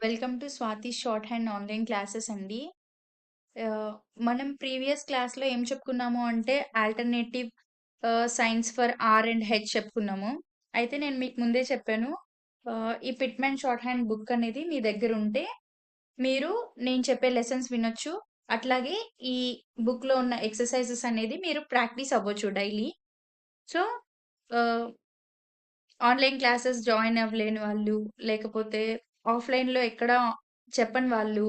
Welcome to Swathi shorthand online classes అండి. మనం previous క్లాస్‌లో ఏం చెప్పుకున్నాము అంటే alternative signs for R and H చెప్పుకున్నాము. అయితే నేను మీకు ముందే చెప్పాను. ఈ పిట్‌మ్యాన్ షార్ట్ హ్యాండ్ బుక్ అనేది మీ దగ్గరుంటే మీరు నేను చెప్పే లెసన్స్ వినొచ్చు. అట్లాగే ఈ బుక్‌లో ఉన్న ఎక్సర్‌సైజెస్ అనేది మీరు ప్రాక్టీస్ అవ్వచ్చు డైలీ. సో, ఆహ్, ఆన్‌లైన్ క్లాసెస్ జాయిన్ అవ్వలేని వాళ్ళు, లేకపోతే ఆఫ్‌లైన్‌లో ఎక్కడ చెప్పని వాళ్ళు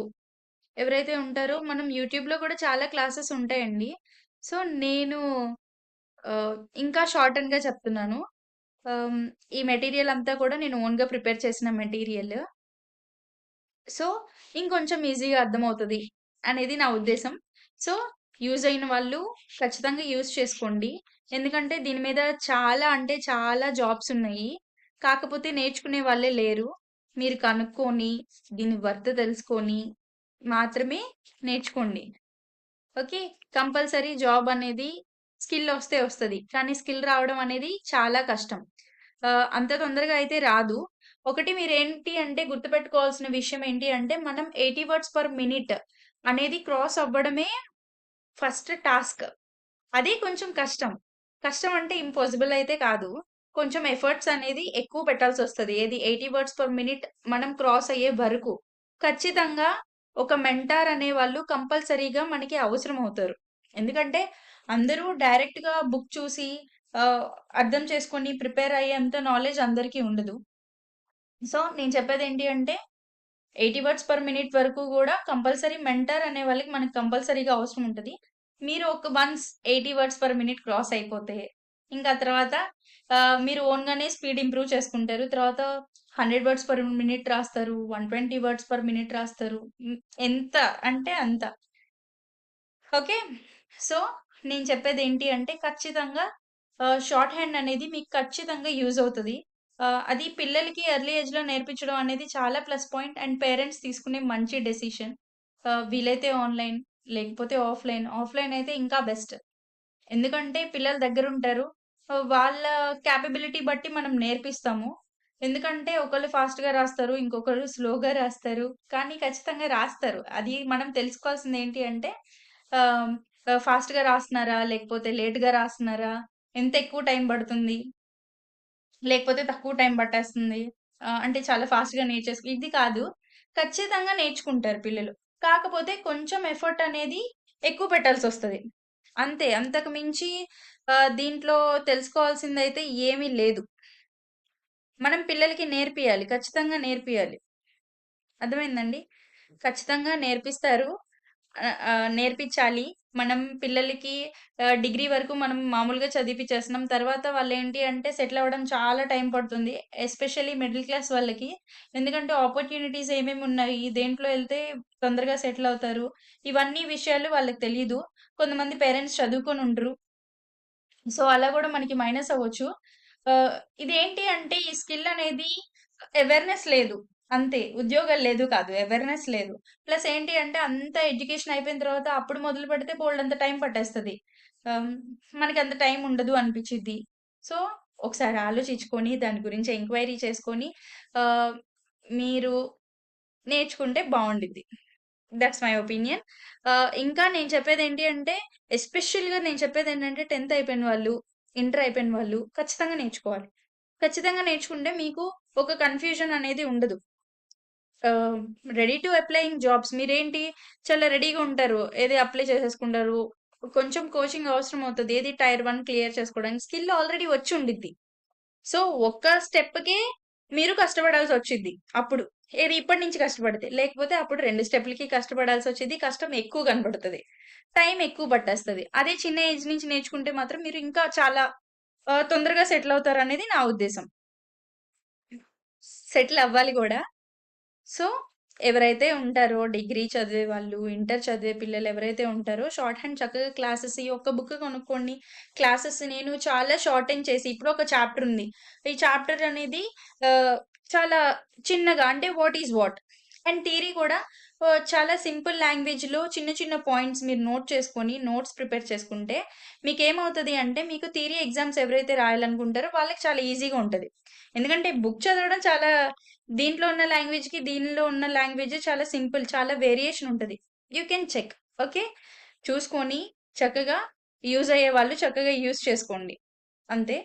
ఎవరైతే ఉంటారో మనం యూట్యూబ్‌లో కూడా చాలా క్లాసెస్ ఉంటాయండి. సో, నేను ఇంకా షార్టన్‌గా చెప్తున్నాను. ఆహ్, ఈ మెటీరియల్ అంతా కూడా నేను ఓన్‌గా ప్రిపేర్ చేసిన మెటీరియల్. సో, ఇంకొంచెం ఈజీగా అర్థమవుతది అనేది నా ఉద్దేశం. సో, యూజ్ అయిన వాళ్ళు ఖచ్చితంగా యూజ్ చేసుకోండి. ఎందుకంటే దీని మీద చాలా అంటే చాలా జాబ్స్ ఉన్నాయి. కాకపోతే నేర్చుకునే వాళ్ళే లేరు. మీరు కనుక్కొని, దీని వర్త్ తెలుసుకొని మాత్రమే నేర్చుకోండి. ఓకే. కంపల్సరీ జాబ్ అనేది స్కిల్ ఒస్తే ఒస్తది. కానీ స్కిల్ రావడం అనేది చాలా కష్టం. అంత తొందరగా అయితే రాదు. ఒకటి మీరేంటి అంటే గుర్తుపెట్టుకోవాల్సిన విషయం ఏంటి అంటే మనం 80 వర్డ్స్ పర్ మినిట్ అనేది క్రాస్ అవ్వడమే ఫస్ట్ టాస్క్. అదే కొంచెం కష్టం. కష్టం అంటే ఇంపాసిబుల్ అయితే కాదు. కొంచెం ఎఫర్ట్స్ అనేది ఎక్కువ పెట్టాల్సొస్తది. ఏది 80 వర్డ్స్ పర్ మినిట్ మనం క్రాస్ అయ్యే వరకు. ఖచ్చితంగా ఒక మెంటార్ అనేవాళ్ళు కంపల్సరీగా మనకి అవసరమవుతారు. ఎందుకంటే అందరూ డైరెక్ట్‌గా బుక్ చూసి ఆహ్, అర్థం చేసుకొని ప్రిపేర్ అయ్యేంత నాలెడ్జ్ అందరికీ ఉండదు. సో, నేను చెప్పేదేంటి అంటే 80 వర్డ్స్ పర్ మినిట్ వరకు గూడా కంపల్సరీ మెంటర్ అనే వాళ్ళకి మనకు కంపల్సరీగా అవసరం ఉంటది. మీరు ఒక once 80 words per minute cross అయిపోతే, ఇంకా తర్వాత మీరు ఓన్‌గానే స్పీడ్ ఇంప్రూవ్ చేసుకుంటారు. తర్వాత 100 వర్డ్స్ పర్ మినిట్ రాస్తారు. 120 వర్డ్స్ పర్ మినిట్ రాస్తారు. ఎంత అంటే అంత. ఓకే. సో, నేను చెప్పేదేంటి అంటే ఖచ్చితంగా షార్ట్ హ్యాండ్ అనేది మీకు ఖచ్చితంగా యూజ్ అవుతది. అది పిల్లలకి ఎర్లీ ఏజ్‌లో నేర్పించడం అనేది చాలా ప్లస్ పాయింట్ అండ్ పేరెంట్స్ తీసుకునే మంచి డెసిషన్. వీలైతే ఆన్‌లైన్ లేకపోతే ఆఫ్‌లైన్. ఆఫ్‌లైన్ అయితే ఇంకా బెస్ట్. ఎందుకంటే పిల్లలు దగ్గరుంటారు. వాళ్ళ కేపబిలిటీ బట్టి మనం నేర్పిస్తాము. ఎందుకంటే ఒకళ్ళు ఫాస్ట్‌గా రాస్తారు. ఇంకొకళ్ళు స్లోగా రాస్తారు. కానీ ఖచ్చితంగా రాస్తారు. అది మనం తెలుసుకోవాల్సిందేంటి అంటే ఆహ్, ఫాస్ట్‌గా రాస్తున్నారా? లేకపోతే లేట్‌గా రాస్తున్నారా? ఎంత ఎక్కువ టైం పడుతుంది? లేకపోతే తక్కువ టైం పట్టేస్తుంది. అంటే చాలా ఫాస్ట్‌గా ఇది కాదు. ఖచ్చితంగా నేర్చుకుంటారు పిల్లలు. కాకపోతే కొంచెం ఎఫర్ట్ అనేది ఎక్కువ పెట్టాల్సొస్తది. అంతే. అంతకు మించి దీంట్లో తెలుసుకోవాల్సిందైతే ఏమీ లేదు. మనం పిల్లలకి నేర్పియాలి. ఖచ్చితంగా నేర్పియాలి. అర్థమైందండి? ఖచ్చితంగా నేర్పిస్తారు. నేర్పించాలి. మనం పిల్లలకి డిగ్రీ వరకు మనం మామూలుగా చదివిపిచ్చేస్తున్నాం. తర్వాత వాళ్ళేంటి అంటే సెటిల్ అవ్వడం చాలా టైం పడుతుంది. ఎస్పెషల్లీ మిడిల్ క్లాస్ వాళ్ళకి. ఎందుకంటే ఆపర్చునిటీస్ ఏమేమున్నాయి? దేంట్లో ఎళ్తే తొందరగా సెటిల్ అవుతారు? ఇవన్నీ విషయాలు వాళ్ళకి తెలీదు. కొంతమంది పేరెంట్స్ చదువుకొనుండరు. సో, అలా గూడా మనకి మైనస్ అవ్వచ్చు. ఆహ్, ఇదేంటి అంటే ఈ స్కిల్ అనేది అవేర్‌నెస్ లేదు. అంతే. ఉద్యోగాలు లేదు కాదు. అవేర్‌నెస్ లేదు. ప్లస్ ఏంటి అంటే అంత ఎడ్యుకేషన్ అయిపోయిన తర్వాత అప్పుడు మొదలుపెడితే బోలెడంత టైం పట్టేస్తది. ఆహ్, మనకంత టైం ఉండదు అనిపిచ్చిద్ది. సో, ఒకసారి ఆలోచించుకొని దాని గురించి ఎంక్వైరీ చేసుకొని ఆహ్, మీరు నేర్చుకుంటే బావుండిద్ది. That's my opinion. ఇంకా నేను చెప్పేదేంటి అంటే, ఎస్పెషల్‌గా నేను చెప్పేదేంటంటే 10థ్ అయిపోయిన వాళ్ళు, ఇంటర్ అయిపోయిన వాళ్ళు ఖచ్చితంగా నేర్చుకోవాలి. ఖచ్చితంగా నేర్చుకుంటే మీకు ఒక కన్‌ఫ్యూజన్ అనేది ఉండదు. ఆహ్, రెడీ టు అప్లయింగ్ జాబ్స్ మీరేంటి చాలా రెడీగా ఉంటారు. ఏది అప్లై చేసేసుకుంటారు. కొంచెం కోచింగ్ అవసరం అవుతది. ఏది టైర్ 1 క్లియర్ చేసుకోవడానికి. స్కిల్ ఆల్రెడీ వచ్చి ఉండిద్ది. సో, ఒక్క స్టెప్‌కే మీరు కష్టపడాల్సొచ్చిద్ది అప్పుడు. ఏది ఇప్పటి నుంచి కష్టపడితే. లేకపోతే అప్పుడు 2 స్టెప్‌లకి కష్టపడాల్సొచ్చిద్ది. కష్టం ఎక్కువ కనపడతది. టైం ఎక్కువ పట్టేస్తది. అదే చిన్న ఏజ్ నుంచి నేర్చుకుంటే మాత్రం మీరు ఇంకా చాలా తొందరగా సెటిల్ అవుతారనేది నా ఉద్దేశం. సెటిల్ అవ్వాలి గూడా. సో, ఎవరైతే ఉంటారో డిగ్రీ చదివే వాళ్ళు, ఇంటర్ చదివే పిల్లలు ఎవరైతే ఉంటారో షార్ట్ హ్యాండ్ చక్కగా క్లాసెస్ ఈ ఒక్క బుక్ కొనుక్కోండి. క్లాసెస్ నేను చాలా షార్టెన్ చేసి ఇప్పుడు ఒక చాప్టర్ ఉంది. ఈ చాప్టర్ అనేది ఆహ్, చాలా చిన్నగా అంటే what is what and theory కూడా చాలా సింపుల్ లాంగ్వేజ్‌లో చిన్న చిన్న పాయింట్స్ మీరు నోట్ చేసుకొని నోట్స్ ప్రిపేర్ చేసుకుంటే మీకేమవుతది అంటే మీకు థియరీ ఎగ్జామ్స్ ఎవరైతే రాయాలనుకుంటారో వాళ్ళకి చాలా ఈజీగా ఉంటది. ఎందుకంటే బుక్ చదవడం చాలా దీంట్లో ఉన్న లాంగ్వేజ్‌కి, దీనిలో ఉన్న లాంగ్వేజ్ చాలా సింపుల్. చాలా వేరియేషన్ ఉంటది. You can check. ఓకే. చూసుకొని చక్కగా యూజ్ అయ్యేవాళ్ళు చక్కగా యూజ్ చేసుకోండి. అంతే.